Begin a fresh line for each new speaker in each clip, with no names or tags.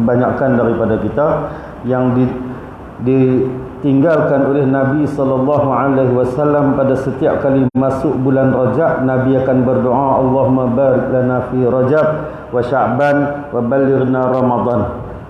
kebanyakan daripada kita yang ditinggalkan oleh Nabi SAW pada setiap kali masuk bulan Rajab. Nabi akan berdoa, Allahumma barik lana fi Rajab wa Sya'ban wa balighna Ramadan.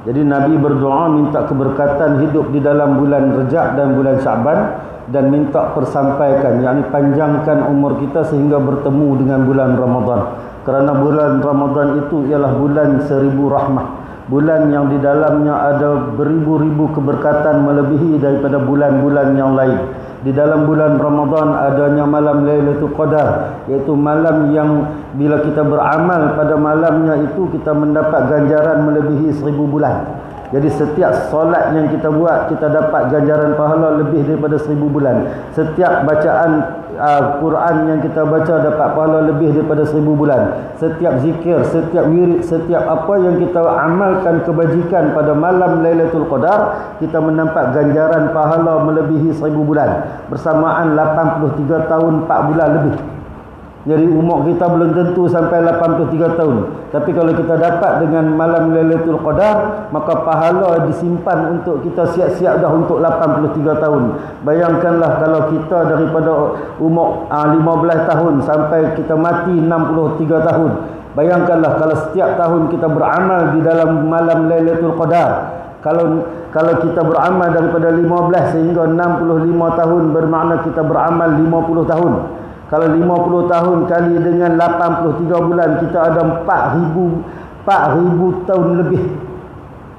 Jadi Nabi berdoa minta keberkatan hidup di dalam bulan Rajab dan bulan Sya'ban, dan minta persampaikan, yakni panjangkan umur kita sehingga bertemu dengan bulan Ramadan. Kerana bulan Ramadan itu ialah bulan 1000 rahmah, bulan yang di dalamnya ada beribu-ribu keberkatan melebihi daripada bulan-bulan yang lain. Di dalam bulan Ramadan adanya malam Lailatul Qadar, iaitu malam yang bila kita beramal pada malamnya itu kita mendapat ganjaran melebihi 1000 bulan. Jadi setiap solat yang kita buat, kita dapat ganjaran pahala lebih daripada 1000 bulan. Setiap bacaan Quran yang kita baca dapat pahala lebih daripada 1000 bulan. Setiap zikir, setiap wirid, setiap apa yang kita amalkan kebajikan pada malam Lailatul Qadar, kita mendapat ganjaran pahala melebihi 1000 bulan. Bersamaan 83 tahun 4 bulan lebih. Jadi umur kita belum tentu sampai 83 tahun. Tapi kalau kita dapat dengan malam Lailatul Qadar, maka pahala disimpan untuk kita siap-siap dah untuk 83 tahun. Bayangkanlah kalau kita daripada umur 15 tahun sampai kita mati 63 tahun. Bayangkanlah kalau setiap tahun kita beramal di dalam malam Lailatul Qadar. Kalau kita beramal daripada 15 sehingga 65 tahun, bermakna kita beramal 50 tahun. Kalau 50 tahun kali dengan 83 bulan, kita ada 4,000 tahun lebih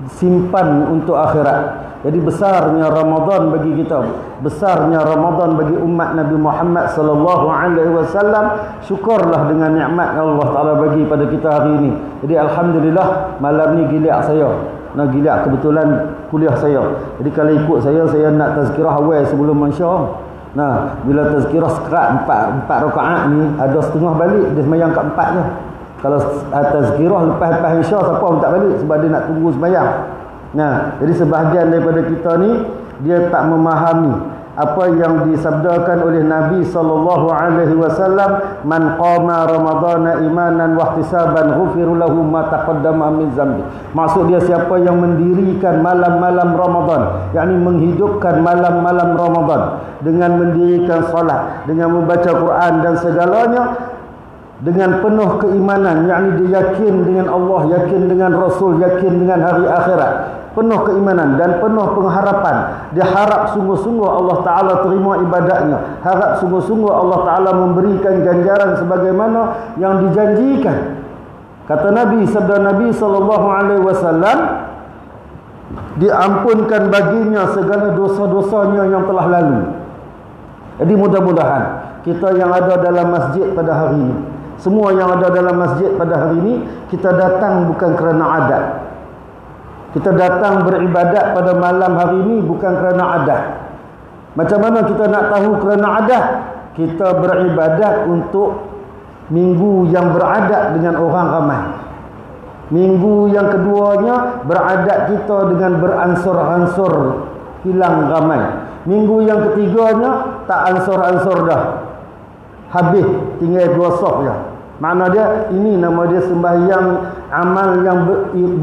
simpan untuk akhirat. Jadi besarnya Ramadan bagi kita, besarnya Ramadan bagi umat Nabi Muhammad SAW. Syukurlah dengan nikmat Allah Ta'ala bagi pada kita hari ini. Jadi Alhamdulillah, malam ni giliak saya. Giliak kebetulan kuliah saya. Jadi kalau ikut saya nak tazkirah awal sebelum Masya. Bila tazkirah sekerat 4 rakaat ni, ada setengah balik, dia sembahyang kat 4 je. Kalau tazkirah lepas Isya, siapa pun tak balik sebab dia nak tunggu sembahyang. Jadi sebahagian daripada kita ni dia tak memahami apa yang disabdakan oleh Nabi SAW, man qama ramadhana imanan wa ihtisaban ghufiru lahu ma taqaddama min zambi. Maksud dia siapa yang mendirikan malam-malam Ramadan, yakni menghidupkan malam-malam Ramadan dengan mendirikan salat, dengan membaca Quran dan segalanya dengan penuh keimanan, yakni dia yakin dengan Allah, yakin dengan Rasul, yakin dengan hari akhirat, penuh keimanan dan penuh pengharapan. Dia harap sungguh-sungguh Allah Ta'ala terima ibadatnya, harap sungguh-sungguh Allah Ta'ala memberikan ganjaran sebagaimana yang dijanjikan. Kata Nabi, sabda Nabi SAW, diampunkan baginya segala dosa-dosanya yang telah lalu. Jadi mudah-mudahan kita yang ada dalam masjid pada hari ini, semua yang ada dalam masjid pada hari ini, kita datang bukan kerana adat. Kita datang beribadat pada malam hari ini bukan kerana adat. Macam mana kita nak tahu kerana adat? Kita beribadat untuk minggu yang beradat dengan orang ramai. Minggu yang keduanya beradat kita dengan beransur-ansur hilang ramai. Minggu yang ketiganya tak ansur-ansur dah, habis tinggal 2 saf je. Makna dia, ini nama dia sembahyang amal yang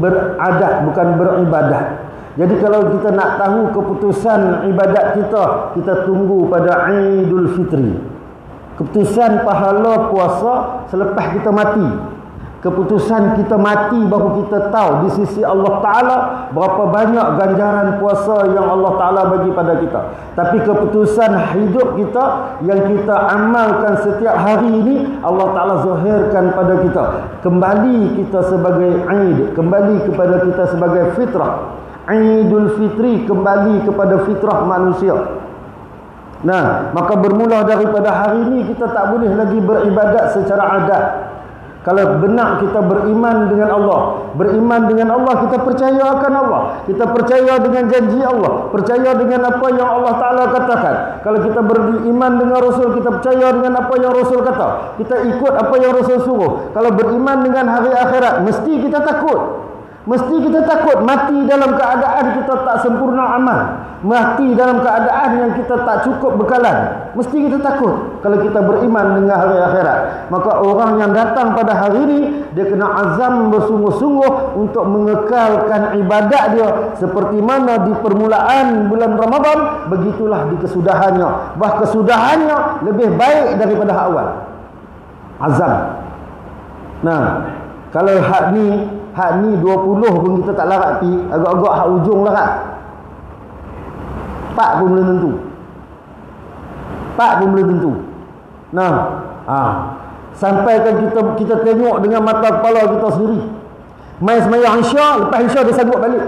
beradat, bukan beribadat. Jadi kalau kita nak tahu keputusan ibadat kita, kita tunggu pada Idul Fitri. Keputusan pahala puasa selepas kita mati. Keputusan kita mati baru kita tahu di sisi Allah Ta'ala berapa banyak ganjaran puasa yang Allah Ta'ala bagi pada kita. Tapi keputusan hidup kita yang kita amalkan setiap hari ini, Allah Ta'ala zahirkan pada kita. Kembali kita sebagai Eid, kembali kepada kita sebagai fitrah. Idul Fitri, kembali kepada fitrah manusia. Maka bermula daripada hari ini kita tak boleh lagi beribadat secara adat. Kalau benar kita beriman dengan Allah, beriman dengan Allah, kita percaya akan Allah, kita percaya dengan janji Allah, percaya dengan apa yang Allah Ta'ala katakan. Kalau kita beriman dengan Rasul, kita percaya dengan apa yang Rasul kata, kita ikut apa yang Rasul suruh. Kalau beriman dengan hari akhirat, mesti kita takut. Mesti kita takut mati dalam keadaan kita tak sempurna amal, mati dalam keadaan yang kita tak cukup bekalan. Mesti kita takut kalau kita beriman dengan hari akhirat. Maka orang yang datang pada hari ini, dia kena azam bersungguh-sungguh untuk mengekalkan ibadat dia seperti mana di permulaan bulan Ramadan, begitulah di kesudahannya. Bah kesudahannya lebih baik daripada awal. Azam. Nah, kalau hak ni 20 pun kita tak larat pi, agak-agak hak ujung larat. Pak pun boleh tentu. Nah, sampai kan kita tengok dengan mata kepala kita sendiri. Mai sembahyang Isya, lepas Isya dia sanggup balik.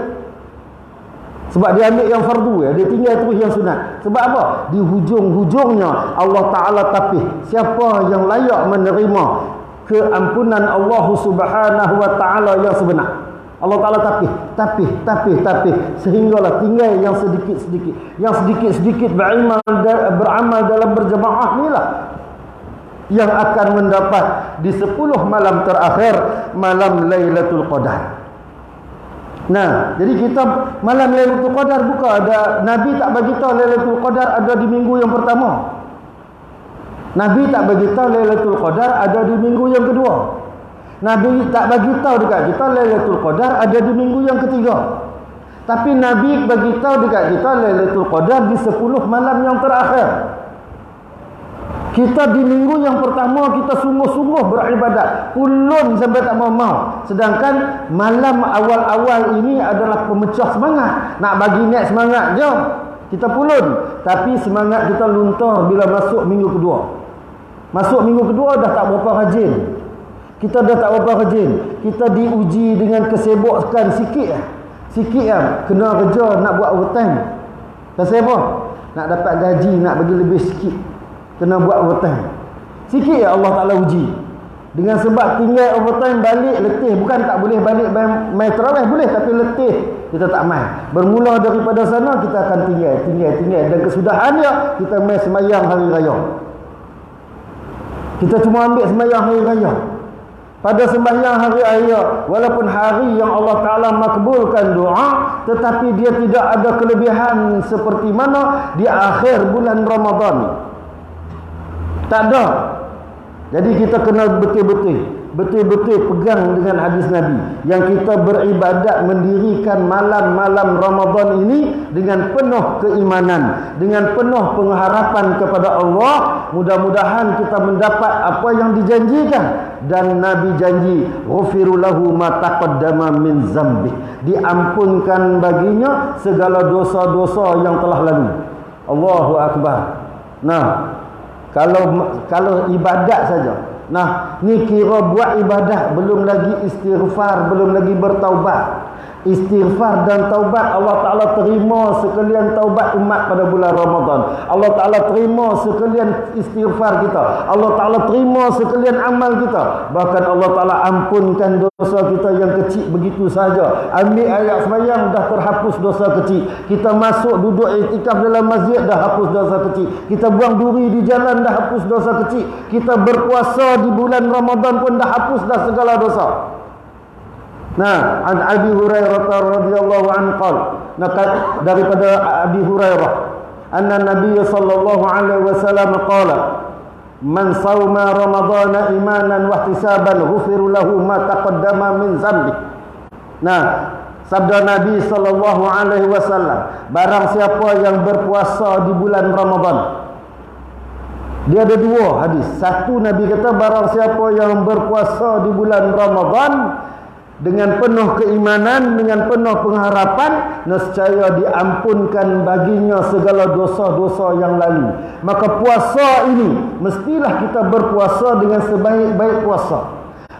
Sebab dia ambil yang fardu ya, dia tinggal terus yang sunat. Sebab apa? Di hujung-hujungnya Allah Taala tapih siapa yang layak menerima keampunan Allah Subhanahu wa taala yang sebenar. Allah Ta'ala tapih sehinggalah tinggal yang sedikit-sedikit. Yang sedikit-sedikit beramal dalam berjemaah inilah yang akan mendapat di 10 malam terakhir, malam Lailatul Qadar. Nah, jadi kita malam Lailatul Qadar bukan ada, Nabi tak bagi tahu Lailatul Qadar ada di minggu yang pertama. Nabi tak bagi tahu Lailatul Qadar ada di minggu yang kedua. Nabi tak bagi tahu dekat kita Lailatul Qadar ada di minggu yang ketiga. Tapi Nabi bagi tahu dekat kita Lailatul Qadar di 10 malam yang terakhir. Kita di minggu yang pertama kita sungguh-sungguh beribadat, pulun sampai tak mau. Sedangkan malam awal-awal ini adalah pemecah semangat. Nak bagi naik semangat je, kita pulun. Tapi semangat kita luntur bila masuk minggu kedua. Masuk minggu kedua dah tak berapa rajin. Kita dah tak berapa rajin. Kita diuji dengan kesibukan sikit lah. Kena kerja nak buat overtime. Pasal apa? Nak dapat gaji, nak bagi lebih sikit, kena buat overtime. Sikit ya Allah Ta'ala uji. Dengan sebab tinggal overtime balik letih. Bukan tak boleh balik main tarawih, boleh, tapi letih kita tak main. Bermula daripada sana kita akan tinggal. Dan kesudahannya kita main semayang hari raya. Kita cuma ambil semayang hari raya. Pada sembahyang hari raya, walaupun hari yang Allah Ta'ala makbulkan doa, tetapi dia tidak ada kelebihan seperti mana di akhir bulan Ramadan. Tak ada. Jadi kita kena betul-betul pegang dengan hadis Nabi yang kita beribadat mendirikan malam-malam Ramadan ini dengan penuh keimanan, dengan penuh pengharapan kepada Allah. Mudah-mudahan kita mendapat apa yang dijanjikan. Dan Nabi janji, ghufiru lahu ma taqaddama min zambi, diampunkan baginya segala dosa-dosa yang telah lalu. Allahu akbar. Nah, kalau ibadat saja. Nah, ni kira buat ibadat, belum lagi istighfar, belum lagi bertaubat. Istighfar dan taubat Allah Ta'ala terima sekalian taubat umat pada bulan Ramadan. Allah Ta'ala terima sekalian istighfar kita. Allah Ta'ala terima sekalian amal kita. Bahkan Allah Ta'ala ampunkan dosa kita yang kecil begitu saja. Ambil ayat sembahyang dah terhapus dosa kecil. Kita masuk duduk iktikaf dalam masjid dah hapus dosa kecil. Kita buang duri di jalan dah hapus dosa kecil. Kita berpuasa di bulan Ramadan pun dah hapus dah segala dosa. Nah, an Abi Hurairah radhiyallahu anhu qala, daripada Abi Hurairah, anna Nabiy sallallahu alaihi wasallam qala, man shawma ramadhana imanan wa ihtisaban ghufiru lahu ma taqaddama min dhanbi. Nah, sabda Nabi sallallahu alaihi wasallam, barang siapa yang berpuasa di bulan Ramadan. Dia ada dua hadis. Satu, Nabi kata barang siapa yang berpuasa di bulan Ramadan dengan penuh keimanan, dengan penuh pengharapan, nescaya diampunkan baginya segala dosa-dosa yang lalu. Maka puasa ini mestilah kita berpuasa dengan sebaik-baik puasa.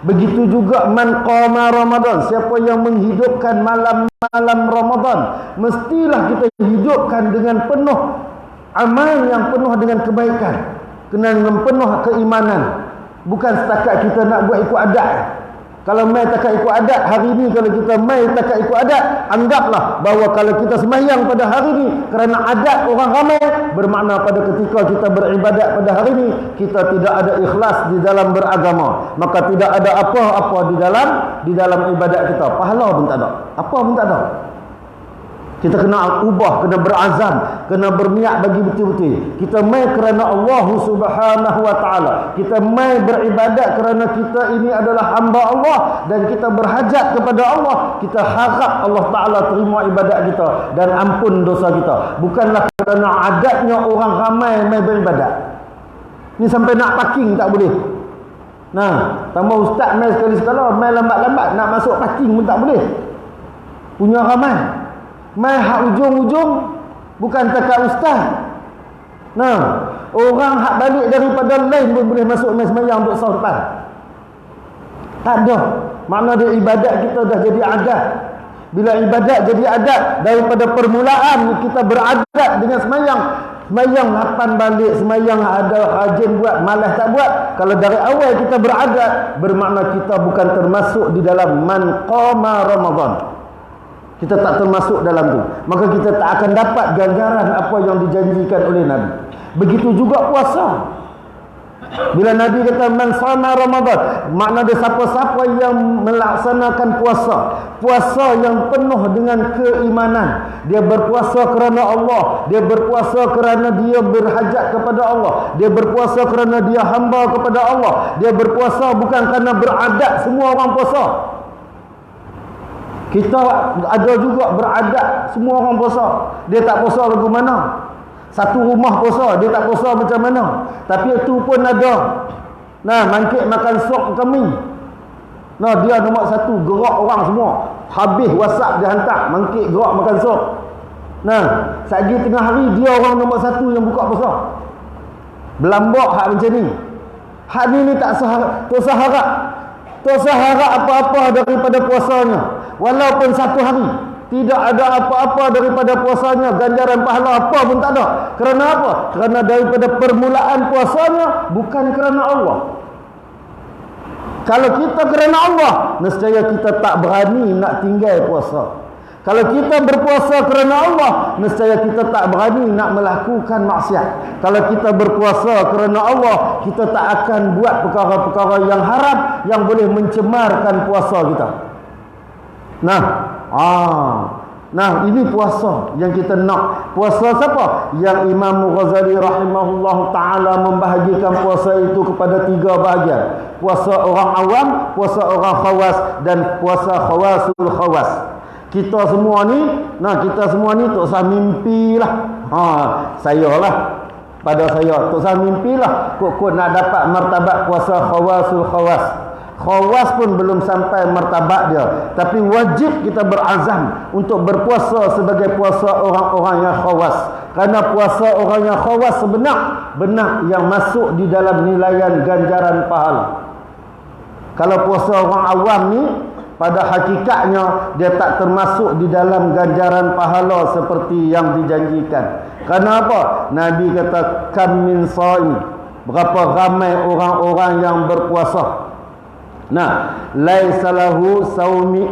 Begitu juga man qama Ramadan, siapa yang menghidupkan malam-malam Ramadan, mestilah kita hidupkan dengan penuh amal yang penuh dengan kebaikan, dengan penuh keimanan. Bukan setakat kita nak buat ikut adat. Kalau mai takat ikut adat, hari ni kalau kita mai takat ikut adat, anggaplah bahawa kalau kita sembahyang pada hari ni kerana adat orang ramai, bermakna pada ketika kita beribadat pada hari ni kita tidak ada ikhlas di dalam beragama, maka tidak ada apa-apa di dalam ibadat kita. Pahala pun tak ada, apa pun tak ada. Kita kena ubah, kena berazam, kena berniat bagi betul-betul. Kita mai kerana Allah Subhanahu wa taala. Kita mai beribadat kerana kita ini adalah hamba Allah dan kita berhajat kepada Allah. Kita harap Allah taala terima ibadat kita dan ampun dosa kita. Bukanlah kerana adatnya orang ramai mai beribadat. Ni sampai nak parking tak boleh. Nah, tambah ustaz mai sekali-sekala, mai lambat-lambat nak masuk parking pun tak boleh. Punya ramai. Mai hak ujung-ujung bukan takat ustaz. Nah, orang hak balik daripada lain pun boleh masuk mai sembahyang untuk sahur depan. Tak ada. Makna dia ibadat kita dah jadi adat. Bila ibadat jadi adat, daripada permulaan kita beradat dengan sembahyang. Sembahyang 8 balik, sembahyang ada rajin buat, malas tak buat. Kalau dari awal kita beradat, bermakna kita bukan termasuk di dalam man qama Ramadan. Kita tak termasuk dalam tu. Maka kita tak akan dapat ganjaran apa yang dijanjikan oleh Nabi. Begitu juga puasa. Bila Nabi kata man shama Ramadan, makna dia siapa-siapa yang melaksanakan puasa, puasa yang penuh dengan keimanan. Dia berpuasa kerana Allah, dia berpuasa kerana dia berhajat kepada Allah, dia berpuasa kerana dia hamba kepada Allah, dia berpuasa bukan kerana beradat semua orang puasa. Kita ada juga beradat semua orang puasa. Dia tak puasa lagu mana. Satu rumah puasa, dia tak puasa macam mana. Tapi itu pun ada. Nah, mangkit makan sok kami. Nah, dia nombor 1, gerak orang semua. Habis WhatsApp dia hantar, mangkit gerak makan sok. Nah, sehari tengah hari dia orang nombor 1 yang buka puasa. Belambak hak macam ni. Hak ni tak harap. Tak seharap apa-apa daripada puasanya. Walaupun satu hari, tidak ada apa-apa daripada puasanya, ganjaran pahala apa pun tak ada. Kerana apa? Kerana daripada permulaan puasanya bukan kerana Allah. Kalau kita kerana Allah, nescaya kita tak berani nak tinggal puasa. Kalau kita berpuasa kerana Allah, nescaya kita tak berani nak melakukan maksiat. Kalau kita berpuasa kerana Allah, kita tak akan buat perkara-perkara yang haram yang boleh mencemarkan puasa kita. Nah, ini puasa yang kita nak. Puasa siapa? Yang Imam Ghazali rahimahullah ta'ala membahagikan puasa itu kepada 3 bahagian. Puasa orang awam, puasa orang khawas, dan puasa khawasul khawas. Kita semua ni tak usah mimpi lah. Saya lah. Pada saya, tak usah mimpi lah. Kok nak dapat martabat puasa khawasul khawas. Khawas pun belum sampai martabat dia. Tapi wajib kita berazam untuk berpuasa sebagai puasa orang-orang yang khawas. Kerana puasa orang yang khawas benar yang masuk di dalam nilaian ganjaran pahala. Kalau puasa orang awam ni, pada hakikatnya dia tak termasuk di dalam ganjaran pahala seperti yang dijanjikan. Kenapa? Nabi kata kam min shaim, berapa ramai orang-orang yang berpuasa. Nah, laisa lahu saumihi,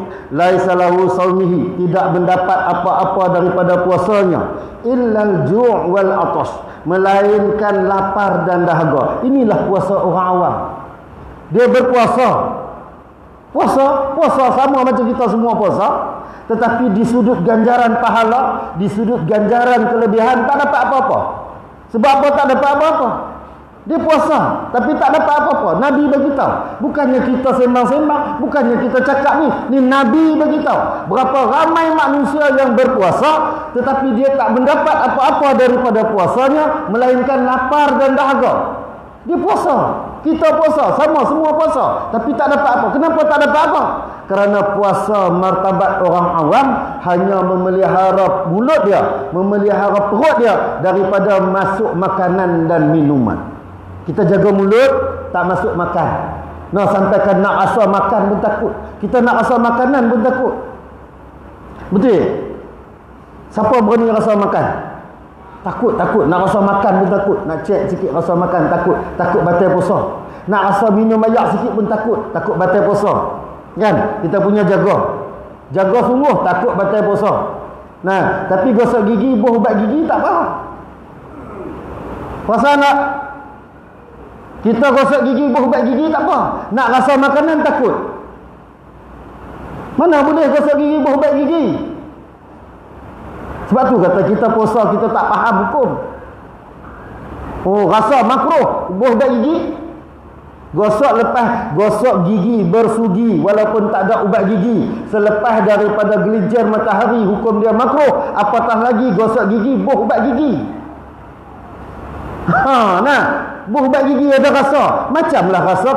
tidak mendapat apa-apa daripada puasanya illal ju' wal atash, melainkan lapar dan dahaga. Inilah puasa orang awam. Dia berpuasa. Puasa sama macam kita semua puasa, tetapi di sudut ganjaran pahala, di sudut ganjaran kelebihan tak dapat apa-apa. Sebab apa tak dapat apa-apa? Dia puasa tapi tak dapat apa-apa. Nabi beritahu, bukannya kita sembang-sembang, bukannya kita cakap ni Nabi beritahu. Berapa ramai manusia yang berpuasa tetapi dia tak mendapat apa-apa daripada puasanya melainkan lapar dan dahaga. Dia puasa, kita puasa, sama semua puasa, tapi tak dapat apa. Kenapa tak dapat apa? Kerana puasa martabat orang awam hanya memelihara mulut dia, memelihara perut dia daripada masuk makanan dan minuman. Kita jaga mulut, tak masuk makan. Sampaikan nak rasa makan pun takut. Kita nak rasa makanan pun takut. Betul? Siapa berani rasa makan? Takut. Nak rasa makan pun takut. Nak cek sikit rasa makan, takut batal puasa. Nak rasa minum air sikit pun takut batal puasa. Kan? Kita punya jaga sungguh, takut batal puasa. Tapi gosok gigi, buah ubat gigi tak apa. Puasa nak kita gosok gigi, buah ubat gigi tak apa. Nak rasa makanan takut. Mana boleh gosok gigi, buah ubat gigi? Sebab tu kata kita puasa, kita tak faham hukum. Oh, rasa makruh gosok gigi. Gosok gigi bersugi walaupun tak ada ubat gigi selepas daripada gelincir matahari, hukum dia makruh. Apatah lagi gosok gigi buh ubat gigi. Nah, buh ubat gigi ada rasa. Macamlah rasa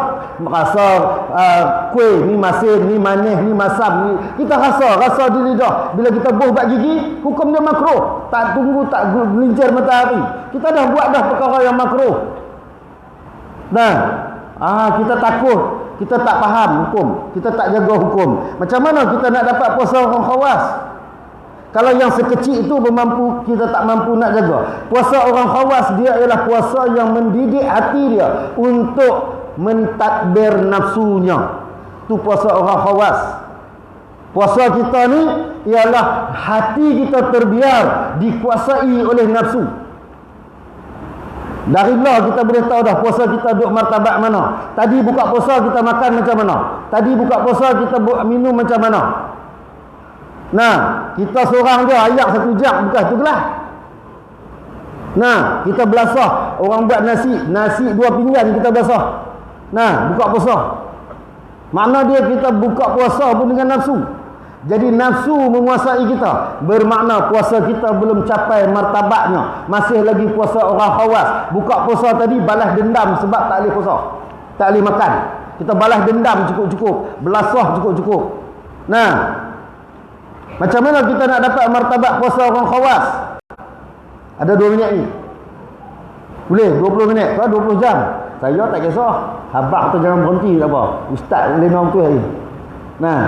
kuih ni masin, ni manis, ni masam, ni kita rasa di lidah. Bila kita buh ubat gigi, hukum dia makruh. Tak tunggu tak gelincir matahari. Kita dah buat dah perkara yang makruh. Nah, kita takut, kita tak faham hukum, kita tak jaga hukum. Macam mana kita nak dapat puasa orang khawas? Kalau yang sekecil itu kita tak mampu nak jaga. Puasa orang khawas dia ialah puasa yang mendidik hati dia untuk mentadbir nafsunya. Itu puasa orang khawas. Puasa kita ni ialah hati kita terbiar dikuasai oleh nafsu. Dari lah kita boleh tahu dah puasa kita duduk martabat mana. Tadi buka puasa kita makan macam mana. Tadi buka puasa kita minum macam mana. Nah, kita seorang je ayak 1 jam bukan tu gelas. Nah, kita belasah. Orang buat nasi 2 pinggan kita belasah. Nah, buka puasa. Makna dia kita buka puasa pun dengan nafsu. Jadi nafsu menguasai kita, bermakna puasa kita belum capai martabatnya. Masih lagi puasa orang khawas. Buka puasa tadi balas dendam sebab tak boleh puasa, tak boleh makan. Kita balas dendam cukup-cukup, belasah cukup-cukup. Nah, macam mana kita nak dapat martabat puasa orang khawas? Ada 2 minit ni. Boleh 20 minit ke 20 jam. Saya tak kisah. Habaq tu jangan berhenti tak apa. Ustaz boleh nom tu hari. Nah,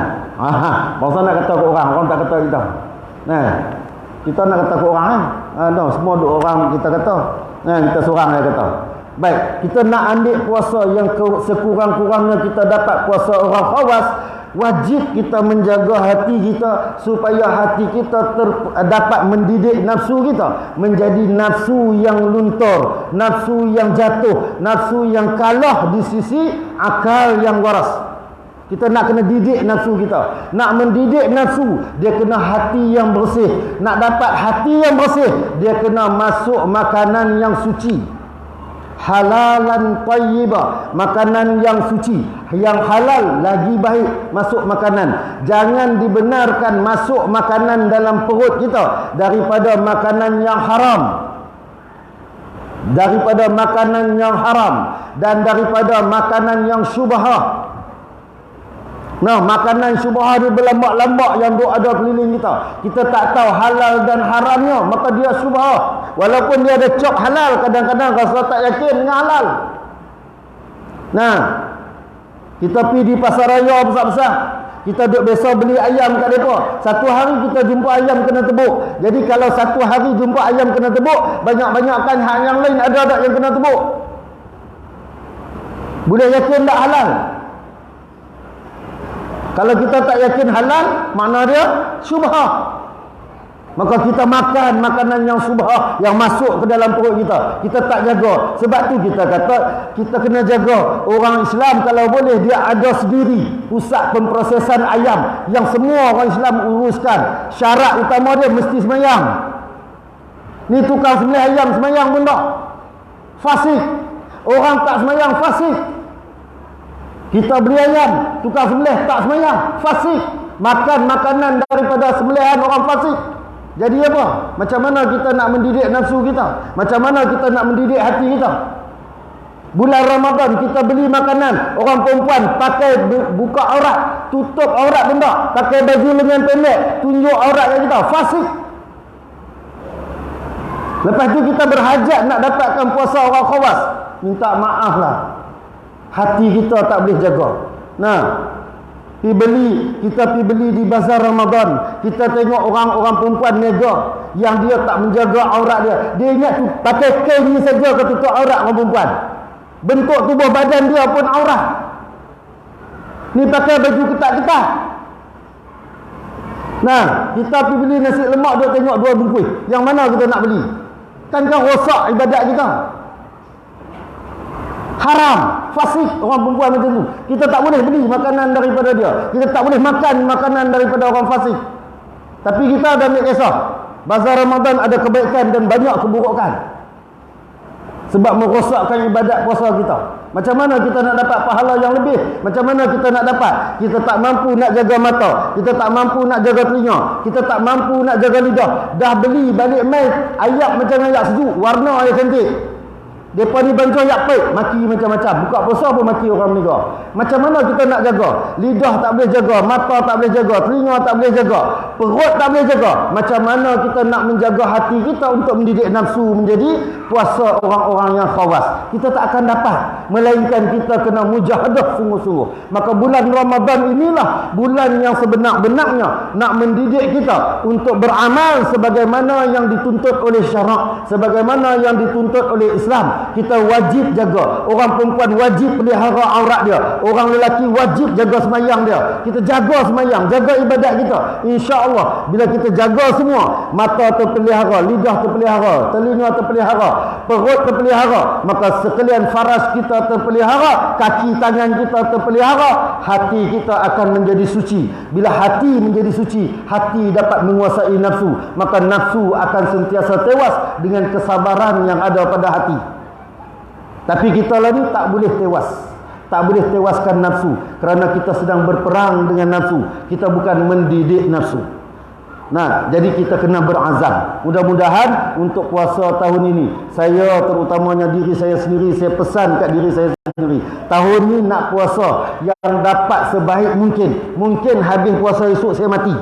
bangsa nak kata ke orang tak kata kita. Nah, kita nak kata ke orang semua duk orang kita kata. Nah, kita seorang dia kata. Baik, kita nak ambil puasa yang sekurang-kurangnya kita dapat puasa orang khawas. Wajib kita menjaga hati kita supaya hati kita dapat mendidik nafsu kita menjadi nafsu yang luntur, nafsu yang jatuh, nafsu yang kalah di sisi akal yang waras. Kita nak kena didik nafsu kita. Nak mendidik nafsu, dia kena hati yang bersih. Nak dapat hati yang bersih, dia kena masuk makanan yang suci. Halalan tayyiba, makanan yang suci. Yang halal lagi baik masuk makanan. Jangan dibenarkan masuk makanan dalam perut kita daripada makanan yang haram. Daripada makanan yang haram dan daripada makanan yang syubhah. Nah, makanan syubhah ni berlambak-lambak yang ada keliling kita. Kita tak tahu halal dan haramnya, maka dia syubhah. Walaupun dia ada cop halal, kadang-kadang rasa tak yakin dengan halal. Nah, kita pergi di pasar raya besar-besar. Kita duduk biasa beli ayam kat mereka. Satu hari kita jumpa ayam kena tebuk. Jadi kalau satu hari jumpa ayam kena tebuk, banyak-banyakkan hak yang lain ada tak yang kena tebuk? Boleh yakin tak halal? Kalau kita tak yakin halal, makna dia syubhah. Maka kita makan makanan yang syubhah yang masuk ke dalam perut kita. Kita tak jaga. Sebab tu kita kata kita kena jaga. Orang Islam kalau boleh dia ada sendiri pusat pemprosesan ayam yang semua orang Islam uruskan. Syarat utama dia mesti sembahyang. Ni tukang sembelih ayam sembahyang pun tak. Fasik. Orang tak sembahyang fasik. Kita beli ayam, tukang sembelih tak sembahyang, fasik. Makan makanan daripada sembelihan orang fasik. Jadi apa? Macam mana kita nak mendidik nafsu kita? Macam mana kita nak mendidik hati kita? Bulan Ramadan kita beli makanan, orang perempuan pakai buka aurat, tutup aurat benda, pakai baju lengan pendek, tunjuk aurat kita, fasik. Lepas tu kita berhajat nak dapatkan puasa orang khawas. Minta maaf lah, hati kita tak boleh jaga. Nah, kita pergi beli di bazar Ramadan. Kita tengok orang-orang perempuan mega yang dia tak menjaga aurat dia. Dia ingat tu pakai kain ni saja ke tutup aurat orang perempuan. Bentuk tubuh badan dia pun aurat. Ni pakai baju ketat-ketat. Nah, kita pergi beli nasi lemak, dia tengok 2 bungkus. Yang mana kita nak beli? Kan rosak ibadat kita. Haram, fasik orang perempuan macam tu. Kita tak boleh beli makanan daripada dia. Kita tak boleh makan makanan daripada orang fasik. Tapi kita dah ambil kisah. Bazar Ramadan ada kebaikan dan banyak keburukan. Sebab merosakkan ibadat puasa kita. Macam mana kita nak dapat pahala yang lebih? Macam mana kita nak dapat? Kita tak mampu nak jaga mata, kita tak mampu nak jaga telinga, kita tak mampu nak jaga lidah. Dah beli balik mai ayat macam ayat sejuk, warna ayat cantik. Depa ni bancuh ayat pahit, maki macam-macam. Buka puasa pun maki orang meninggal. Macam mana kita nak jaga? Lidah tak boleh jaga, mata tak boleh jaga, telinga tak boleh jaga, perut tak boleh jaga. Macam mana kita nak menjaga hati kita untuk mendidik nafsu menjadi puasa orang-orang yang khawas? Kita tak akan dapat, melainkan kita kena mujahadah sungguh-sungguh. Maka bulan Ramadan inilah bulan yang sebenar-benarnya nak mendidik kita untuk beramal sebagaimana yang dituntut oleh syarak, sebagaimana yang dituntut oleh Islam. Kita wajib jaga. Orang perempuan wajib pelihara aurat dia. Orang lelaki wajib jaga semayang dia. Kita jaga semayang, jaga ibadat kita. InsyaAllah bila kita jaga semua, mata terpelihara, lidah terpelihara, telinga terpelihara, perut terpelihara, maka sekalian faras kita terpelihara, kaki tangan kita terpelihara, hati kita akan menjadi suci. Bila hati menjadi suci, hati dapat menguasai nafsu, maka nafsu akan sentiasa tewas dengan kesabaran yang ada pada hati. Tapi kita lah ni tak boleh tewas. Tak boleh tewaskan nafsu, kerana kita sedang berperang dengan nafsu. Kita bukan mendidik nafsu. Nah, jadi kita kena berazam. Mudah-mudahan untuk puasa tahun ini, saya terutamanya diri saya sendiri, saya pesan kat diri saya sendiri, tahun ni nak puasa yang dapat sebaik mungkin. Mungkin habis puasa esok saya mati.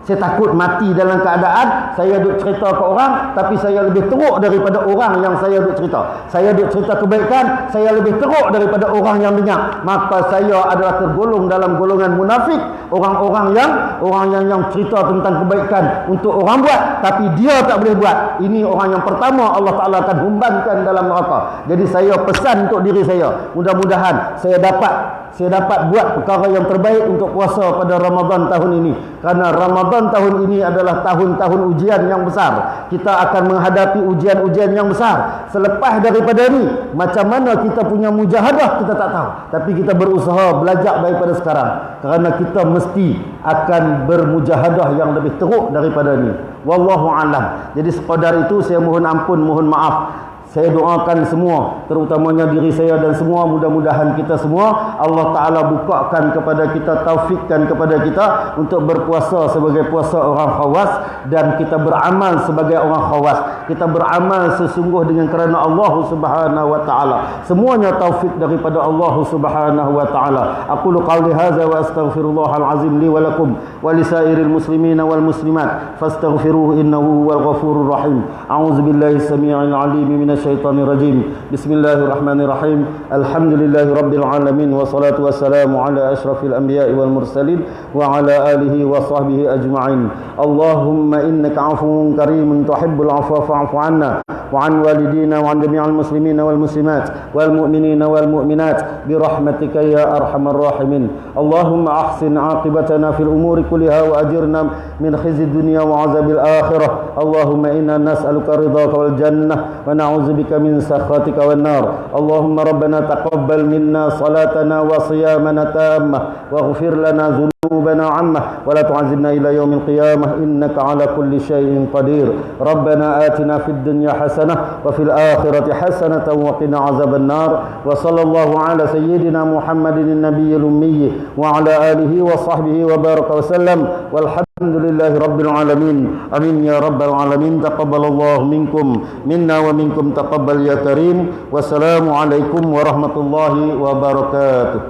Saya takut mati dalam keadaan saya duk cerita ke orang, tapi saya lebih teruk daripada orang yang saya duk cerita. Saya duk cerita kebaikan, saya lebih teruk daripada orang yang dengar. Maka saya adalah tergolong dalam golongan munafik, orang yang cerita tentang kebaikan untuk orang buat, tapi dia tak boleh buat. Ini orang yang pertama Allah Ta'ala akan humbankan dalam neraka. Jadi saya pesan untuk diri saya, mudah-mudahan saya dapat buat perkara yang terbaik untuk puasa pada Ramadan tahun ini. Kerana Ramadan tahun ini adalah tahun-tahun ujian yang besar. Kita akan menghadapi ujian-ujian yang besar. Selepas daripada ni, macam mana kita punya mujahadah kita tak tahu. Tapi kita berusaha belajar daripada sekarang. Kerana kita mesti akan bermujahadah yang lebih teruk daripada ni. Wallahu alam. Jadi sekadar itu saya mohon ampun, mohon maaf. Saya doakan semua, terutamanya diri saya dan semua, mudah-mudahan kita semua Allah Ta'ala bukakan kepada kita, taufikkan kepada kita untuk berpuasa sebagai puasa orang khawas, dan kita beramal sebagai orang khawas. Kita beramal sesungguh dengan kerana Allah Subhanahu wa Ta'ala. Semuanya taufik daripada Allah Subhanahu wa Ta'ala. Aqulu qawli hadza wa astaghfirullahal azim li wa lakum wa lisairil muslimina wal muslimat fastaghfiruhu innahu wal ghafurur rahim. A'udzu billahi samii'il 'aliim minasy الشيطان الرجيم بسم الله الرحمن الرحيم الحمد لله رب العالمين والصلاة والسلام على أشرف الأنبياء والمرسلين وعلى آله وصحبه أجمعين اللهم إنك عفو كريم تحب العفو فاعف عنا وعن والدينا وعن جميع المسلمين والمسلمات والمؤمنين والمؤمنات برحمتك يا أرحم الراحمين اللهم أحسن عاقبتنا في الأمور كلها وأجرنا من خزي الدنيا وعذاب الآخرة اللهم إنا نسألك رضاك والجنة ونعوذ بك من سخطك والنار اللهم ربنا تقبل منا صلاتنا وصيامنا تامة واغفر لنا ذنوبنا عامة ولا تعذبنا إلى يوم القيامة إنك على كل شيء قدير ربنا آتنا في الدنيا حسنة وفي الآخرة حسنة وقنا عذاب النار وصلى الله على سيدنا محمد النبي الأمي وعلى آله وصحبه وبارك وسلم والحمد لله رب العالمين آمين يا رب العالمين تقبل الله منكم منا ومنكم تقبل يا كريم والسلام عليكم ورحمة الله وبركاته.